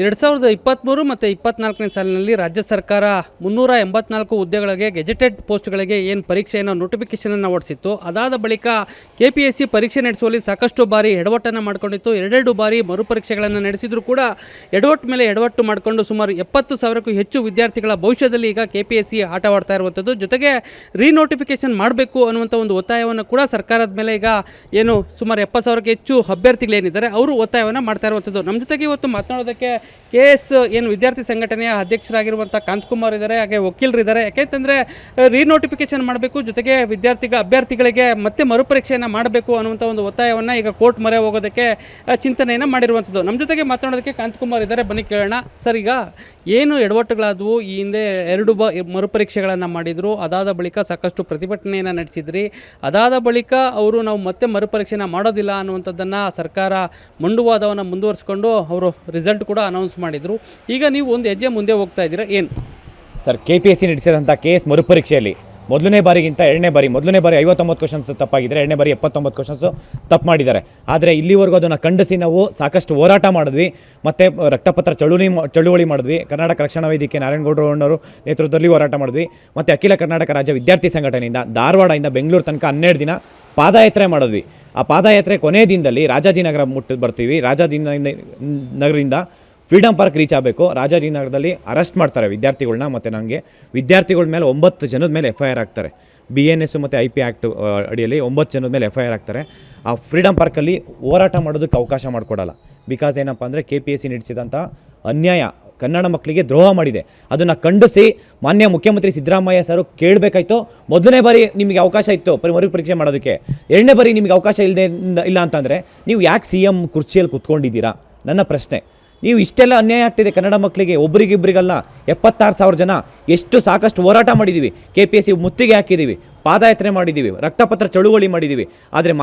2023 ಮತ್ತು 24ನೇ ಸಾಲಿನಲ್ಲಿ ರಾಜ್ಯ ಸರ್ಕಾರ 384 ಹುದ್ದೆಗಳಿಗೆ ಗೆಜೆಟೆಡ್ ಪೋಸ್ಟ್ಗಳಿಗೆ ಏನು ಪರೀಕ್ಷೆಯನ್ನು ನೋಟಿಫಿಕೇಷನನ್ನು ಹೊರಡಿಸಿತ್ತು. ಅದಾದ ಬಳಿಕ KPSC ಪರೀಕ್ಷೆ ನಡೆಸುವಲ್ಲಿ ಸಾಕಷ್ಟು ಬಾರಿ ಎಡವಟ್ಟನ್ನು ಮಾಡಿಕೊಂಡಿತ್ತು. ಎರಡೆರಡು ಬಾರಿ ಮರುಪರೀಕ್ಷೆಗಳನ್ನು ನಡೆಸಿದರೂ ಕೂಡ ಎಡವಟ್ಟು ಮೇಲೆ ಎಡವಟ್ಟು ಮಾಡಿಕೊಂಡು ಸುಮಾರು 70,000ಕ್ಕೂ ಹೆಚ್ಚು ವಿದ್ಯಾರ್ಥಿಗಳ ಭವಿಷ್ಯದಲ್ಲಿ ಈಗ KPSC ಆಟವಾಡ್ತಾ ಇರುವಂಥದ್ದು. ಜೊತೆಗೆ ರೀನೋಟಿಫಿಕೇಷನ್ ಮಾಡಬೇಕು ಅನ್ನುವಂಥ ಒಂದು ಒತ್ತಾಯವನ್ನು ಕೂಡ ಸರ್ಕಾರದ ಮೇಲೆ ಈಗ ಏನು ಸುಮಾರು 70,000ಕ್ಕೆ ಹೆಚ್ಚು ಅಭ್ಯರ್ಥಿಗಳೇನಿದ್ದಾರೆ ಅವರು ಒತ್ತಾಯವನ್ನು ಮಾಡ್ತಾ ಇರುವಂಥದ್ದು. ನಮ್ಮ ಜೊತೆಗೆ ಇವತ್ತು ಮಾತನಾಡೋದಕ್ಕೆ KS ಏನು ವಿದ್ಯಾರ್ಥಿ ಸಂಘಟನೆಯ ಅಧ್ಯಕ್ಷರಾಗಿರುವಂಥ ಕಾಂತಕುಮಾರ್ ಇದ್ದಾರೆ, ಹಾಗೆ ವಕೀಲರಿದ್ದಾರೆ. ಯಾಕೆಂತಂದರೆ ರೀನೋಟಿಫಿಕೇಷನ್ ಮಾಡಬೇಕು, ಜೊತೆಗೆ ಅಭ್ಯರ್ಥಿಗಳಿಗೆ ಮತ್ತೆ ಮರುಪರೀಕ್ಷೆಯನ್ನು ಮಾಡಬೇಕು ಅನ್ನುವಂಥ ಒಂದು ಒತ್ತಾಯವನ್ನು ಈಗ ಕೋರ್ಟ್ ಮೊರೆ ಹೋಗೋದಕ್ಕೆ ಚಿಂತನೆಯನ್ನು ಮಾಡಿರುವಂಥದ್ದು. ನಮ್ಮ ಜೊತೆಗೆ ಮಾತನಾಡೋದಕ್ಕೆ ಕಾಂತಕುಮಾರ್ ಇದ್ದಾರೆ, ಬನ್ನಿ ಕೇಳೋಣ. ಸರ್, ಈಗ ಏನು ಎಡವಟ್ಟುಗಳಾದವು? ಈ ಹಿಂದೆ 2 ಮರುಪರೀಕ್ಷೆಗಳನ್ನು ಮಾಡಿದರು, ಅದಾದ ಬಳಿಕ ಸಾಕಷ್ಟು ಪ್ರತಿಭಟನೆಯನ್ನು ನಡೆಸಿದ್ರಿ. ಅದಾದ ಬಳಿಕ ನಾವು ಮತ್ತೆ ಮರುಪರೀಕ್ಷೆನ ಮಾಡೋದಿಲ್ಲ ಅನ್ನುವಂಥದ್ದನ್ನು ಸರ್ಕಾರ ಮಂಡುವಾದವನ್ನು ಮುಂದುವರಿಸಿಕೊಂಡು ಅವರು ರಿಸಲ್ಟ್ ಕೂಡ ಅನೌನ್ಸ್ ಮಾಡಿದರು. ಈಗ ನೀವು ಒಂದು ಹೆಜ್ಜೆ ಮುಂದೆ ಹೋಗ್ತಾ ಇದ್ದೀರಾ, ಏನು ಸರ್? KPSC ನಡೆಸಿದಂಥ KS ಮರುಪರೀಕ್ಷೆಯಲ್ಲಿ ಮೊದಲನೇ ಬಾರಿಗಿಂತ ಎರಡನೇ ಬಾರಿ 59 ಕ್ವಶನ್ಸ್ ತಪ್ಪಾಗಿದ್ದಾರೆ, ಎರಡನೇ ಬಾರಿ 79 ಕ್ವಶನ್ಸು ತಪ್ಪು ಮಾಡಿದ್ದಾರೆ. ಆದರೆ ಇಲ್ಲಿವರೆಗೂ ಅದನ್ನು ಖಂಡಿಸಿ ನಾವು ಸಾಕಷ್ಟು ಹೋರಾಟ ಮಾಡಿದ್ವಿ, ಮತ್ತು ರಕ್ತಪತ್ರ ಚಳುವಳಿ ಮಾಡಿದ್ವಿ. ಕರ್ನಾಟಕ ರಕ್ಷಣಾ ವೇದಿಕೆ ನಾರಾಯಣಗೌಡರವರು ನೇತೃತ್ವದಲ್ಲಿ ಹೋರಾಟ ಮಾಡಿದ್ವಿ. ಮತ್ತು ಅಖಿಲ ಕರ್ನಾಟಕ ರಾಜ್ಯ ವಿದ್ಯಾರ್ಥಿ ಸಂಘಟನೆಯಿಂದ ಧಾರವಾಡದಿಂದ ಬೆಂಗಳೂರು ತನಕ 12 ದಿನ ಪಾದಯಾತ್ರೆ ಮಾಡಿದ್ವಿ. ಆ ಪಾದಯಾತ್ರೆ ಕೊನೆಯ ದಿನದಲ್ಲಿ ರಾಜಾಜಿನಗರ ಬರ್ತೀವಿ. ರಾಜಾಜಿನಗರದಿಂದ ಫ್ರೀಡಮ್ ಪಾರ್ಕ್ ರೀಚ್ ಆಗಬೇಕು. ರಾಜಾಜಿನಗರದಲ್ಲಿ ಅರೆಸ್ಟ್ ಮಾಡ್ತಾರೆ ವಿದ್ಯಾರ್ಥಿಗಳನ್ನ, ಮತ್ತು ನನಗೆ ವಿದ್ಯಾರ್ಥಿಗಳ ಮೇಲೆ 9 ಜನದ ಮೇಲೆ FIR ಆಗ್ತಾರೆ. BNS ಮತ್ತು IP ಆ್ಯಕ್ಟ್ ಅಡಿಯಲ್ಲಿ 9 ಜನದ ಮೇಲೆ FIR ಆಗ್ತಾರೆ. ಆ ಫ್ರೀಡಮ್ ಪಾರ್ಕಲ್ಲಿ ಹೋರಾಟ ಮಾಡೋದಕ್ಕೆ ಅವಕಾಶ ಮಾಡಿಕೊಡಲ್ಲ. ಬಿಕಾಸ್ ಏನಪ್ಪ ಅಂದರೆ KPSC ನಡೆಸಿದಂಥ ಅನ್ಯಾಯ, ಕನ್ನಡ ಮಕ್ಕಳಿಗೆ ದ್ರೋಹ ಮಾಡಿದೆ. ಅದನ್ನು ಖಂಡಿಸಿ ಮಾನ್ಯ ಮುಖ್ಯಮಂತ್ರಿ ಸಿದ್ದರಾಮಯ್ಯ ಸರ್ ಕೇಳಬೇಕಾಯ್ತು. ಮೊದಲನೇ ಬಾರಿ ನಿಮಗೆ ಅವಕಾಶ ಇತ್ತು ಮರುಪರೀಕ್ಷೆ ಮಾಡೋದಕ್ಕೆ, ಎರಡನೇ ಬಾರಿ ನಿಮಗೆ ಅವಕಾಶ ಇಲ್ಲ ಅಂತಂದರೆ ನೀವು ಯಾಕೆ CM ಕುರ್ಚಿಯಲ್ಲಿ ಕೂತ್ಕೊಂಡಿದ್ದೀರಾ? ನನ್ನ ಪ್ರಶ್ನೆ. ನೀವು ಇಷ್ಟೆಲ್ಲ ಅನ್ಯಾಯ ಆಗ್ತಿದೆ ಕನ್ನಡ ಮಕ್ಕಳಿಗೆ, ಒಬ್ರಿಗಿಬ್ಬರಿಗಲ್ಲ 76,000 ಜನ ಎಷ್ಟು ಸಾಕಷ್ಟು ಹೋರಾಟ ಮಾಡಿದ್ದೀವಿ. KPSC ಮುತ್ತಿಗೆ ಹಾಕಿದ್ದೀವಿ, ಪಾದಯಾತ್ರೆ ಮಾಡಿದ್ದೀವಿ, ರಕ್ತಪತ್ರ ಚಳುವಳಿ ಮಾಡಿದ್ದೀವಿ. ಆದರೆ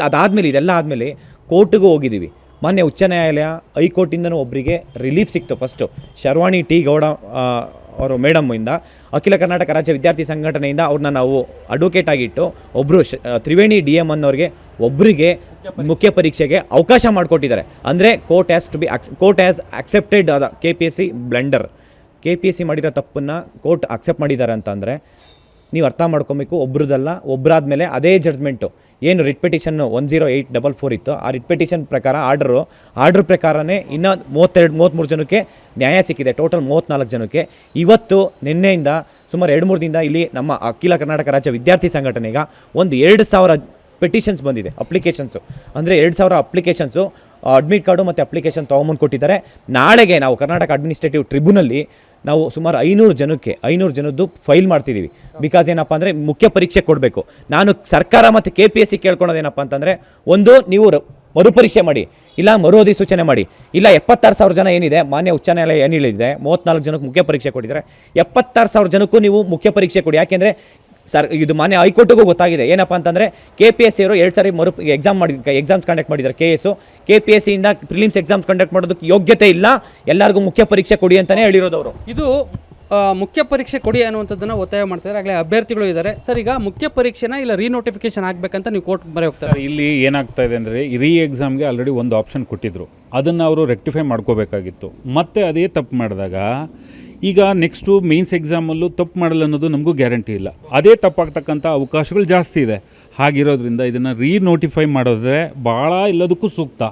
ಅದಾದಮೇಲೆ ಇದೆಲ್ಲ ಆದಮೇಲೆ ಕೋರ್ಟ್ಗೂ ಹೋಗಿದ್ದೀವಿ. ಮಾನ್ಯ ಉಚ್ಚ ನ್ಯಾಯಾಲಯ, ಹೈಕೋರ್ಟಿಂದನೂ ಒಬ್ಬರಿಗೆ ರಿಲೀಫ್ ಸಿಕ್ತು. ಫಸ್ಟು ಶರ್ವಾಣಿ ಟಿ ಗೌಡ ಅವರು ಮೇಡಮ್ಮಿಂದ, ಅಖಿಲ ಕರ್ನಾಟಕ ರಾಜ್ಯ ವಿದ್ಯಾರ್ಥಿ ಸಂಘಟನೆಯಿಂದ ಅವ್ರನ್ನ ನಾವು ಅಡ್ವೊಕೇಟ್ ಆಗಿಟ್ಟು, ಒಬ್ಬರು ತ್ರಿವೇಣಿ DM ಅನ್ನೋರಿಗೆ ಒಬ್ಬರಿಗೆ ಮುಖ್ಯ ಪರೀಕ್ಷೆಗೆ ಅವಕಾಶ ಮಾಡಿಕೊಟ್ಟಿದ್ದಾರೆ. ಅಂದರೆ court has accepted KPSC Blender. KPSC ಮಾಡಿರೋ ತಪ್ಪನ್ನು ಕೋರ್ಟ್ ಅಕ್ಸೆಪ್ಟ್ ಮಾಡಿದ್ದಾರೆ ಅಂತಂದರೆ ನೀವು ಅರ್ಥ ಮಾಡ್ಕೊಬೇಕು. ಒಬ್ರದಲ್ಲ, ಒಬ್ಬರಾದ್ಮೇಲೆ ಅದೇ ಜಡ್ಜ್ಮೆಂಟು ಏನು ರಿಟ್ ಪಿಟಿಷನ್ನು 10844 ಇತ್ತು, ಆ ರಿಟ್ ಪಿಟಿಷನ್ ಪ್ರಕಾರ ಆರ್ಡ್ರ್ ಪ್ರಕಾರನೇ ಇನ್ನೂ 33 ಜನಕ್ಕೆ ನ್ಯಾಯ ಸಿಕ್ಕಿದೆ. ಟೋಟಲ್ 34 ಜನಕ್ಕೆ. ಇವತ್ತು ನಿನ್ನೆಯಿಂದ ಸುಮಾರು 2-3 ದಿನದಿಂದ ಇಲ್ಲಿ ನಮ್ಮ ಅಖಿಲ ಕರ್ನಾಟಕ ರಾಜ್ಯ ವಿದ್ಯಾರ್ಥಿ ಸಂಘಟನೆಗೆ ಒಂದು 2,000 ಪೆಟಿಷನ್ಸ್ ಬಂದಿದೆ, ಅಪ್ಲಿಕೇಶನ್ಸು. ಅಂದರೆ 2,000 ಅಪ್ಲಿಕೇಶನ್ಸು, ಅಡ್ಮಿಟ್ ಕಾರ್ಡು ಮತ್ತು ಅಪ್ಲಿಕೇಶನ್ ತೊಗೊಂಬಂದು ಕೊಟ್ಟಿದ್ದಾರೆ. ನಾಳೆಗೆ ನಾವು ಕರ್ನಾಟಕ ಅಡ್ಮಿನಿಸ್ಟ್ರೇಟಿವ್ ಟ್ರಿಬ್ಯುನಲ್ಲಿ ನಾವು ಸುಮಾರು 500 ಜನದ್ದು ಫೈಲ್ ಮಾಡ್ತಿದ್ದೀವಿ. ಬಿಕಾಸ್ ಏನಪ್ಪ ಅಂದರೆ ಮುಖ್ಯ ಪರೀಕ್ಷೆ ಕೊಡಬೇಕು. ನಾನು ಸರ್ಕಾರ ಮತ್ತು KPSC ಕೇಳ್ಕೊಳೋದೇನಪ್ಪ ಅಂತಂದರೆ, ಒಂದು ನೀವು ಮರುಪರೀಕ್ಷೆ ಮಾಡಿ, ಇಲ್ಲ ಮರು ಅಧಿಸೂಚನೆ ಮಾಡಿ, ಇಲ್ಲ 76,000 ಜನ ಏನಿದೆ ಮಾನ್ಯ ಉಚ್ಚ ನ್ಯಾಯಾಲಯ ಏನು ಹೇಳಿದೆ, 34 ಜನಕ್ಕೆ ಮುಖ್ಯ ಪರೀಕ್ಷೆ ಕೊಟ್ಟಿದ್ದಾರೆ, 76,000 ಜನಕ್ಕೂ ನೀವು ಮುಖ್ಯ ಪರೀಕ್ಷೆ ಕೊಡಿ. ಯಾಕೆಂದರೆ ಇದು ಮಾನ್ಯ ಹೈಕೋರ್ಟ್ಗೂ ಗೊತ್ತಾಗಿದೆ. ಏನಪ್ಪ ಅಂತಂದರೆ KPSC ಅವರು 2 ಸಾರಿ ಎಕ್ಸಾಮ್ಸ್ ಕಂಡಕ್ಟ್ ಮಾಡಿದ್ದಾರೆ. KPSC ಇಂದ ಪ್ರಿಲಿಮ್ಸ್ ಎಕ್ಸಾಮ್ಸ್ ಕಂಡಕ್ಟ್ ಮಾಡೋದಕ್ಕೆ ಯೋಗ್ಯತೆ ಇಲ್ಲ, ಎಲ್ಲರಿಗೂ ಮುಖ್ಯ ಪರೀಕ್ಷೆ ಕೊಡಿ ಅಂತಲೇ ಹೇಳಿರೋದವರು. ಇದು ಮುಖ್ಯ ಪರೀಕ್ಷೆ ಕೊಡಿ ಅನ್ನುವಂಥದ್ದನ್ನು ಒತ್ತಾಯ ಮಾಡ್ತಾರೆ. ಆಗಲೇ ಅಭ್ಯರ್ಥಿಗಳು ಇದ್ದಾರೆ. ಸರ್, ಈಗ ಮುಖ್ಯ ಪರೀಕ್ಷೆನ ಇಲ್ಲ ರೀನೋಟಿಫಿಕೇಷನ್ ಆಗಬೇಕಂತ ನೀವು ಕೋರ್ಟ್ ಮೊರೆ ಹೋಗ್ತಾರೆ. ಇಲ್ಲಿ ಏನಾಗ್ತಾ ಇದೆ ಅಂದರೆ, ಎಕ್ಸಾಮ್ಗೆ ಆಲ್ರೆಡಿ ಒಂದು ಆಪ್ಷನ್ ಕೊಟ್ಟಿದ್ದರು, ಅದನ್ನು ಅವರು ರೆಕ್ಟಿಫೈ ಮಾಡ್ಕೋಬೇಕಾಗಿತ್ತು. ಮತ್ತೆ ಅದೇ ತಪ್ಪು ಮಾಡಿದಾಗ ಈಗ ನೆಕ್ಸ್ಟು ಮೇನ್ಸ್ ಎಕ್ಸಾಮಲ್ಲೂ ತಪ್ಪು ಮಾಡಲ್ಲ ಅನ್ನೋದು ನಮಗೂ ಗ್ಯಾರಂಟಿ ಇಲ್ಲ. ಅದೇ ತಪ್ಪಾಗ್ತಕ್ಕಂಥ ಅವಕಾಶಗಳು ಜಾಸ್ತಿ ಇದೆ. ಹಾಗಿರೋದ್ರಿಂದ ಇದನ್ನು ರೀನೋಟಿಫೈ ಮಾಡೋದ್ರೆ ಭಾಳ ಎಲ್ಲದಕ್ಕೂ ಸೂಕ್ತ.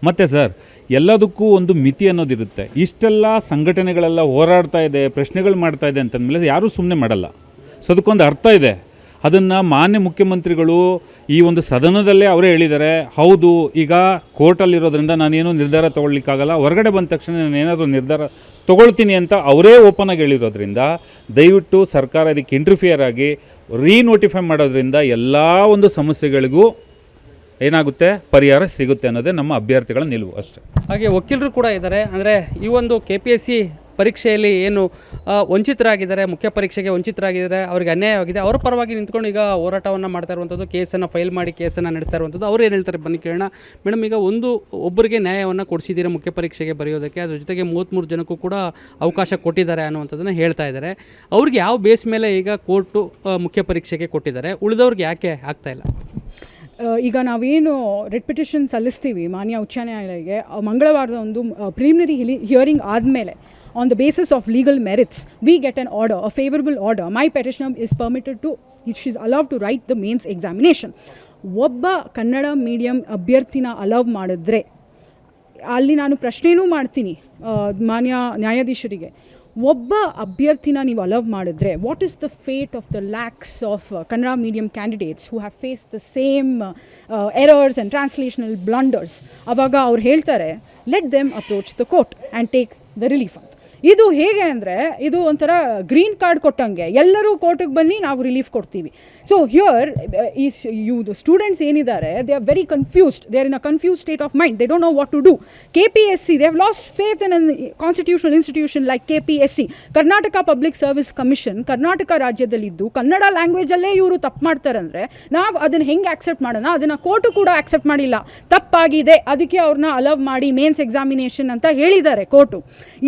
ಮತ್ತು ಸರ್, ಎಲ್ಲದಕ್ಕೂ ಒಂದು ಮಿತಿ ಅನ್ನೋದಿರುತ್ತೆ. ಇಷ್ಟೆಲ್ಲ ಸಂಘಟನೆಗಳೆಲ್ಲ ಹೋರಾಡ್ತಾ ಇದೆ, ಪ್ರಶ್ನೆಗಳು ಮಾಡ್ತಾ ಇದೆ ಅಂತಂದಮೇಲೆ ಯಾರೂ ಸುಮ್ಮನೆ ಮಾಡಲ್ಲ. ಸೊ ಅದಕ್ಕೊಂದು ಅರ್ಥ ಇದೆ. ಅದನ್ನು ಮಾನ್ಯ ಮುಖ್ಯಮಂತ್ರಿಗಳು ಈ ಒಂದು ಸದನದಲ್ಲೇ ಅವರೇ ಹೇಳಿದ್ದಾರೆ, ಹೌದು ಈಗ ಕೋರ್ಟಲ್ಲಿರೋದ್ರಿಂದ ನಾನೇನು ನಿರ್ಧಾರ ತೊಗೊಳ್ಲಿಕ್ಕಾಗಲ್ಲ, ಹೊರಗಡೆ ಬಂದ ತಕ್ಷಣ ನಾನು ಏನಾದರೂ ನಿರ್ಧಾರ ತೊಗೊಳ್ತೀನಿ ಅಂತ ಅವರೇ ಓಪನ್ ಆಗಿ ಹೇಳಿರೋದ್ರಿಂದ ದಯವಿಟ್ಟು ಸರ್ಕಾರ ಇದಕ್ಕೆ ಇಂಟರ್ಫಿಯರ್ ಆಗಿ ರೀನೋಟಿಫೈ ಮಾಡೋದ್ರಿಂದ ಎಲ್ಲ ಒಂದು ಸಮಸ್ಯೆಗಳಿಗೂ ಏನಾಗುತ್ತೆ, ಪರಿಹಾರ ಸಿಗುತ್ತೆ ಅನ್ನೋದೇ ನಮ್ಮ ಅಭ್ಯರ್ಥಿಗಳ ನಿಲುವು ಅಷ್ಟೇ. ಹಾಗೆ ವಕೀಲರು ಕೂಡ ಇದ್ದಾರೆ. ಅಂದರೆ ಈ ಒಂದು KPSC ಪರೀಕ್ಷೆಯಲ್ಲಿ ಏನು ವಂಚಿತರಾಗಿದ್ದಾರೆ, ಮುಖ್ಯ ಪರೀಕ್ಷೆಗೆ ವಂಚಿತರಾಗಿದ್ದಾರೆ, ಅವರಿಗೆ ಅನ್ಯಾಯವಾಗಿದೆ, ಅವರ ಪರವಾಗಿ ನಿಂತ್ಕೊಂಡು ಈಗ ಹೋರಾಟವನ್ನು ಮಾಡ್ತಾ ಇರುವಂಥದ್ದು, ಕೇಸನ್ನು ಫೈಲ್ ಮಾಡಿ ಕೇಸನ್ನು ನಡೆಸ್ತಾ ಇರುವಂಥದ್ದು. ಅವ್ರು ಏನು ಹೇಳ್ತಾರೆ ಬನ್ನಿ ಕೇಳೋಣ. ಮೇಡಮ್, ಈಗ ಒಬ್ಬರಿಗೆ ನ್ಯಾಯವನ್ನು ಕೊಡಿಸಿದ್ದೀರಾ ಮುಖ್ಯ ಪರೀಕ್ಷೆಗೆ ಬರೆಯೋದಕ್ಕೆ, ಅದ್ರ ಜೊತೆಗೆ 33 ಜನಕ್ಕೂ ಕೂಡ ಅವಕಾಶ ಕೊಟ್ಟಿದ್ದಾರೆ ಅನ್ನುವಂಥದ್ದನ್ನು ಹೇಳ್ತಾ ಇದ್ದಾರೆ. ಅವ್ರಿಗೆ ಯಾವ ಬೇಸ್ ಮೇಲೆ ಈಗ ಕೋರ್ಟು ಮುಖ್ಯ ಪರೀಕ್ಷೆಗೆ ಕೊಟ್ಟಿದ್ದಾರೆ, ಉಳಿದವ್ರಿಗೆ ಯಾಕೆ ಆಗ್ತಾಯಿಲ್ಲ? ಈಗ ನಾವೇನು ರೆಡ್ ಪಿಟಿಷನ್ ಸಲ್ಲಿಸ್ತೀವಿ ಮಾನ್ಯ ಉಚ್ಚ ನ್ಯಾಯಾಲಯಕ್ಕೆ ಮಂಗಳವಾರದ ಒಂದು ಪ್ರಿಲಿಮಿನರಿ ಹಿಯರಿಂಗ್ ಆದಮೇಲೆ on the basis of legal merits we get an order, a favorable order. My petitioner is permitted to, she's allowed to write the mains examination. ಒಬ್ಬ ಕನ್ನಡ ಮೀಡಿಯಂ ಅಭ್ಯರ್ಥಿನ ಅಲೌವ್ ಮಾಡಿದ್ರೆ ಅಲ್ಲಿ ನಾನು ಪ್ರಶ್ನೆನೂ ಮಾಡ್ತೀನಿ ಮಾನ್ಯ ನ್ಯಾಯಾಧೀಶರಿಗೆ, ಒಬ್ಬ ಅಭ್ಯರ್ಥಿನ ನೀವು ಅಲೌವ್ ಮಾಡಿದ್ರೆ what is the fate of the lakhs of Kannada medium candidates who have face the same errors and translational blunders. ಆವಾಗ ಅವ್ರು ಹೇಳ್ತಾರೆ let them approach the court and take the relief ಅಂತ. ಇದು ಹೇಗೆ ಅಂದರೆ ಇದು ಒಂಥರ ಗ್ರೀನ್ ಕಾರ್ಡ್ ಕೊಟ್ಟಂಗೆ, ಎಲ್ಲರೂ ಕೋರ್ಟಿಗೆ ಬನ್ನಿ ನಾವು ರಿಲೀಫ್ ಕೊಡ್ತೀವಿ. ಸೊ ಹಿಯರ್ ದ ಸ್ಟೂಡೆಂಟ್ಸ್ ಏನಿದ್ದಾರೆ they are very confused, they are in a confuse state of mind, they don't know what to do. KPSC, they have lost faith in an constitutional institution like KPSC. Karnataka public service commission Karnataka ರಾಜ್ಯದಲ್ಲಿದ್ದು ಕನ್ನಡ ಲ್ಯಾಂಗ್ವೇಜಲ್ಲೇ ಇವರು ತಪ್ಪು ಮಾಡ್ತಾರಂದರೆ ನಾವು ಅದನ್ನು ಹೆಂಗೆ accept ಮಾಡೋಣ? ಅದನ್ನು ಕೋರ್ಟು ಕೂಡ ಆಕ್ಸೆಪ್ಟ್ ಮಾಡಿಲ್ಲ, ತಪ್ಪಾಗಿದೆ, ಅದಕ್ಕೆ ಅವ್ರನ್ನ ಅಲೌವ್ ಮಾಡಿ ಮೇನ್ಸ್ ಎಕ್ಸಾಮಿನೇಷನ್ ಅಂತ ಹೇಳಿದ್ದಾರೆ ಕೋರ್ಟು.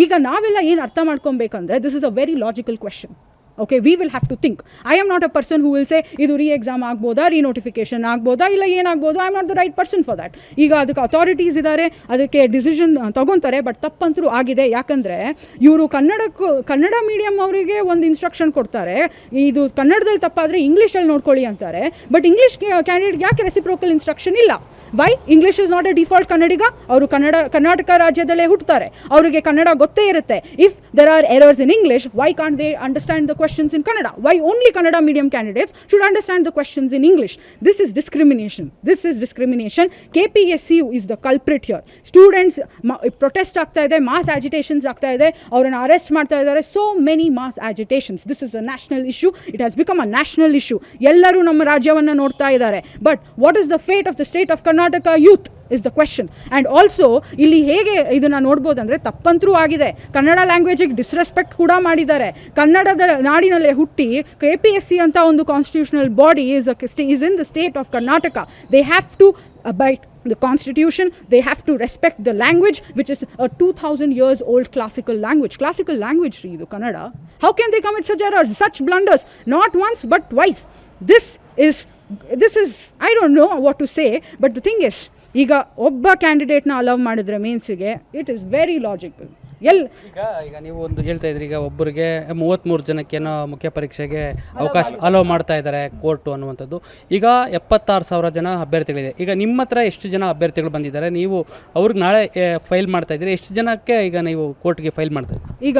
ಈಗ ನಾವೆಲ್ಲ ಏನು ಅರ್ಥ ಮಾಡ್ಕೊಬೇಕಂದ್ರೆ this is a very logical question. Okay, we will have to think. I am not a person who will say ಇದು ಎಕ್ಸಾಮ್ ಆಗ್ಬೋದಾ, ನೋಟಿಫಿಕೇಶನ್ ಆಗ್ಬೋದಾ, ಇಲ್ಲ ಏನಾಗ್ಬೋದು. I am not the right person for that. ಈಗ ಅದಕ್ಕೆ ಅಥಾರಿಟೀಸ್ ಇದ್ದಾರೆ, ಅದಕ್ಕೆ decision ತೊಗೊತಾರೆ. But ತಪ್ಪಂತರೂ ಆಗಿದೆ. ಯಾಕಂದರೆ ಇವರು ಕನ್ನಡ ಮೀಡಿಯಮ್ ಅವರಿಗೆ ಒಂದು ಇನ್ಸ್ಟ್ರಕ್ಷನ್ ಕೊಡ್ತಾರೆ, ಇದು ಕನ್ನಡದಲ್ಲಿ ತಪ್ಪಾದರೆ ಇಂಗ್ಲೀಷಲ್ಲಿ ನೋಡ್ಕೊಳ್ಳಿ ಅಂತಾರೆ. ಬಟ್ ಇಂಗ್ಲೀಷ್ ಕ್ಯಾಂಡಿಡೇಟ್ಗೆ ಯಾಕೆ ರೆಸಿಪ್ರೋಕಲ್ ಇನ್ಸ್ಟ್ರಕ್ಷನ್ ಇಲ್ಲ? Why? English is not a default Kannadiga. ಅವರು ಕರ್ನಾಟಕ ರಾಜ್ಯದಲ್ಲೇ ಹುಟ್ಟುತ್ತಾರೆ, ಅವರಿಗೆ ಕನ್ನಡ ಗೊತ್ತೇ ಇರುತ್ತೆ. If there are errors in English, why can't they understand the questions in Kannada? Why only Kannada medium candidates should understand the questions in English? This is discrimination. This is discrimination. KPSC is the culprit here. Students protest ಆಗ್ತಾ ಇದೆ, mass agitations ಆಗ್ತಾ ಇದೆ, ಅವರನ್ನು arrest ಮಾಡ್ತಾ ಇದ್ದಾರೆ. So many mass agitations. This is a national issue. It has become a national issue. ಎಲ್ಲರೂ ನಮ್ಮ ರಾಜ್ಯವನ್ನು ನೋಡ್ತಾ ಇದ್ದಾರೆ. But what is the fate of the state of Karnataka youth is the question. And also ಇಲ್ಲಿ ಹೇಗೆ ಇದನ್ನು ನೋಡ್ಬೋದು ಅಂದರೆ ತಪ್ಪಂತರೂ ಆಗಿದೆ, ಕನ್ನಡ ಲ್ಯಾಂಗ್ವೇಜಿಗೆ ಡಿಸ್ರೆಸ್ಪೆಕ್ಟ್ ಕೂಡ ಮಾಡಿದ್ದಾರೆ. ಕನ್ನಡದ ನಾಡಿನಲ್ಲೇ ಹುಟ್ಟಿ KPSC ಅಂತ ಒಂದು constitutional body is in the state of Karnataka. They have to abide the constitution, they have to respect the language which is a 2000 years old classical language ಇದು Kannada. How can they commit such errors, such blunders? Not once but twice. This is I don't know what to say, but the thing is ಈಗ ಒಬ್ಬ ಕ್ಯಾಂಡಿಡೇಟ್ನ ಅಲೌವ್ ಮಾಡಿದ್ರೆ ಮೇನ್ಸಿಗೆ it is very logical. ಈಗ ನೀವು ಒಂದು ಹೇಳ್ತಾ ಇದ್ರಿ, ಈಗ ಒಬ್ಬರಿಗೆ 33 ಜನಕ್ಕೇನೋ ಮುಖ್ಯ ಪರೀಕ್ಷೆಗೆ ಅವಕಾಶ ಅಲೋವ್ ಮಾಡ್ತಾ ಇದ್ದಾರೆ ಕೋರ್ಟು ಅನ್ನುವಂಥದ್ದು. ಈಗ 76,000 ಜನ ಅಭ್ಯರ್ಥಿಗಳಿದೆ. ಈಗ ನಿಮ್ಮ ಹತ್ರ ಎಷ್ಟು ಜನ ಅಭ್ಯರ್ಥಿಗಳು ಬಂದಿದ್ದಾರೆ? ನೀವು ಅವ್ರಿಗೆ ನಾಳೆ ಫೈಲ್ ಮಾಡ್ತಾ ಇದ್ದೀರಿ, ಎಷ್ಟು ಜನಕ್ಕೆ ಈಗ ನೀವು ಕೋರ್ಟ್ಗೆ ಫೈಲ್ ಮಾಡ್ತಾ ಇದ್ದೀರಿ? ಈಗ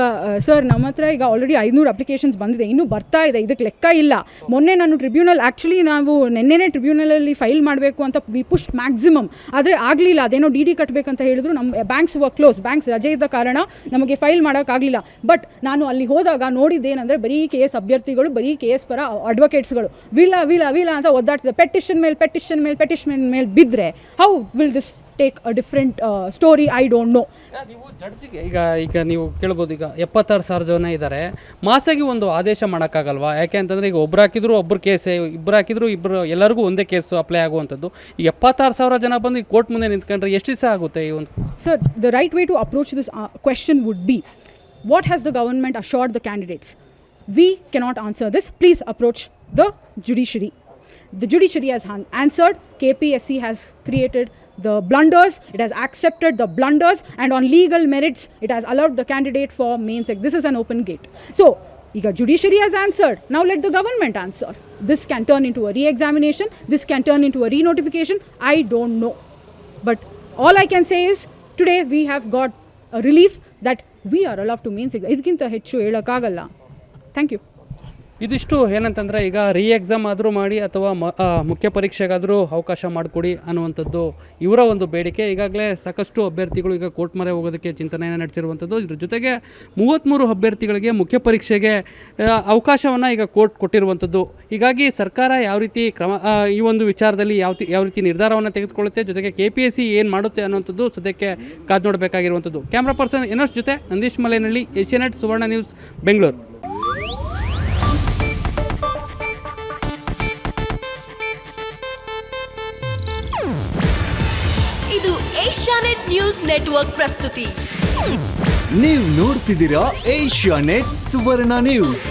ಸರ್ ನಮ್ಮ ಹತ್ರ ಈಗ ಆಲ್ರೆಡಿ 500 ಅಪ್ಲಿಕೇಶನ್ಸ್ ಬಂದಿದೆ, ಇನ್ನೂ ಬರ್ತಾ ಇದೆ, ಇದಕ್ಕೆ ಲೆಕ್ಕ ಇಲ್ಲ. ಮೊನ್ನೆ ನಾನು ಟ್ರಿಬ್ಯುನಲ್ ನಾವು ನೆನ್ನೆನೇ ಟ್ರಿಬ್ಯುನಲಲ್ಲಿ ಫೈಲ್ ಮಾಡಬೇಕು ಅಂತ ವಿ ಪುಸ್ಟ್ ಮ್ಯಾಕ್ಸಿಮಮ್, ಆದರೆ ಆಗಲಿಲ್ಲ. ಅದೇನೋ DD ಕಟ್ಟಬೇಕಂತ ಹೇಳಿದ್ರು, ನಮ್ಮ ಬ್ಯಾಂಕ್ಸ್ ಕ್ಲೋಸ್, ಬ್ಯಾಂಕ್ಸ್ ರಜೆ ಇದ್ದ ಕಾರಣ ನಮಗೆ ಫೈಲ್ ಮಾಡೋಕ್ಕಾಗಲಿಲ್ಲ. ಬಟ್ ನಾನು ಅಲ್ಲಿ ಹೋದಾಗ ನೋಡಿದ್ದೇನೆಂದರೆ ಬರೀ KS ಅಭ್ಯರ್ಥಿಗಳು, ಬರೀ KS ಪರ ಅಡ್ವೊಕೇಟ್ಸ್ಗಳು ವಿಲ ಅಂತ ಒದ್ದಾಡ್ತಿದ್ದಾರೆ. ಪೆಟಿಷನ್ ಮೇಲೆ ಬಿದ್ದರೆ how will this take a different story? I don't know. ನೀವು ಜಡ್ಜಿಗೆ ಈಗ ನೀವು ಕೇಳ್ಬೋದು, ಈಗ 76,000 ಜನ ಇದ್ದಾರೆ, ಮಾಸಾಗಿ ಒಂದು ಆದೇಶ ಮಾಡೋಕ್ಕಾಗಲ್ವಾ? ಯಾಕೆ ಅಂತಂದರೆ ಈಗ ಒಬ್ರು ಹಾಕಿದ್ರು ಒಬ್ಬರು ಕೇಸ್, ಇಬ್ಬರು ಹಾಕಿದ್ರು ಇಬ್ಬರು, ಎಲ್ಲರಿಗೂ ಒಂದೇ ಕೇಸು ಅಪ್ಲೈ ಆಗುವಂಥದ್ದು. ಈ 76,000 ಜನ ಬಂದು ಈ ಕೋರ್ಟ್ ಮುಂದೆ ನಿಂತ್ಕೊಂಡ್ರೆ ಎಷ್ಟು ದಿವಸ ಆಗುತ್ತೆ ಈ ಒಂದು? Sir, the right way to approach this question would be, what has the government assured the candidates? We cannot answer this, please approach the judiciary. The judiciary has answered. KPSC has created the blunders, it has accepted the blunders, and on legal merits it has allowed the candidate for mains. This is an open gate. So ಈಗ judiciary has answered, now let the government answer. This can turn into a re-examination, this can turn into a re-notification, I don't know. But all I can say is today we have got a relief that we are allowed to mains. ಇದಕ್ಕಿಂತ ಹೆಚ್ಚು ಹೇಳೋಕ್ಕಾಗಲ್ಲ. Thank you. ಇದಿಷ್ಟು ಏನಂತಂದರೆ, ಈಗ exam ಆದರೂ ಮಾಡಿ ಅಥವಾ ಮುಖ್ಯ ಪರೀಕ್ಷೆಗಾದರೂ ಅವಕಾಶ ಮಾಡಿಕೊಡಿ ಅನ್ನುವಂಥದ್ದು ಇವರ ಒಂದು ಬೇಡಿಕೆ. ಈಗಾಗಲೇ ಸಾಕಷ್ಟು ಅಭ್ಯರ್ಥಿಗಳು ಈಗ ಕೋರ್ಟ್ ಮೊರೆ ಹೋಗೋದಕ್ಕೆ ಚಿಂತನೆಯನ್ನು ನಡೆಸಿರುವಂಥದ್ದು. ಇದ್ರ ಜೊತೆಗೆ 33 ಅಭ್ಯರ್ಥಿಗಳಿಗೆ ಮುಖ್ಯ ಪರೀಕ್ಷೆಗೆ ಅವಕಾಶವನ್ನು ಈಗ ಕೋರ್ಟ್ ಕೊಟ್ಟಿರುವಂಥದ್ದು. ಹೀಗಾಗಿ ಸರ್ಕಾರ ಯಾವ ರೀತಿ ಈ ಒಂದು ವಿಚಾರದಲ್ಲಿ ಯಾವ ರೀತಿ ನಿರ್ಧಾರವನ್ನು ತೆಗೆದುಕೊಳ್ಳುತ್ತೆ, ಜೊತೆಗೆ KPSC ಏನು ಮಾಡುತ್ತೆ ಅನ್ನುವಂಥದ್ದು ಸದ್ಯಕ್ಕೆ ಕಾದು ನೋಡಬೇಕಾಗಿರುವಂಥದ್ದು. ಕ್ಯಾಮ್ರಾ ಪರ್ಸನ್ ಎನೋಸ್ ಜೊತೆ ನಂದೀಶ್ ಮಲೇನಹಳ್ಳಿ, ಏಷ್ಯಾನೆಟ್ ಸುವರ್ಣ ನ್ಯೂಸ್, ಬೆಂಗಳೂರು. ಇದು ಏಷ್ಯಾನೆಟ್ ನ್ಯೂಸ್ ನೆಟ್ವರ್ಕ್ ಪ್ರಸ್ತುತಿ. ನೀವು ನೋಡ್ತಿದ್ದೀರಾ ಏಷ್ಯಾನೆಟ್ ಸುವರ್ಣ ನ್ಯೂಸ್.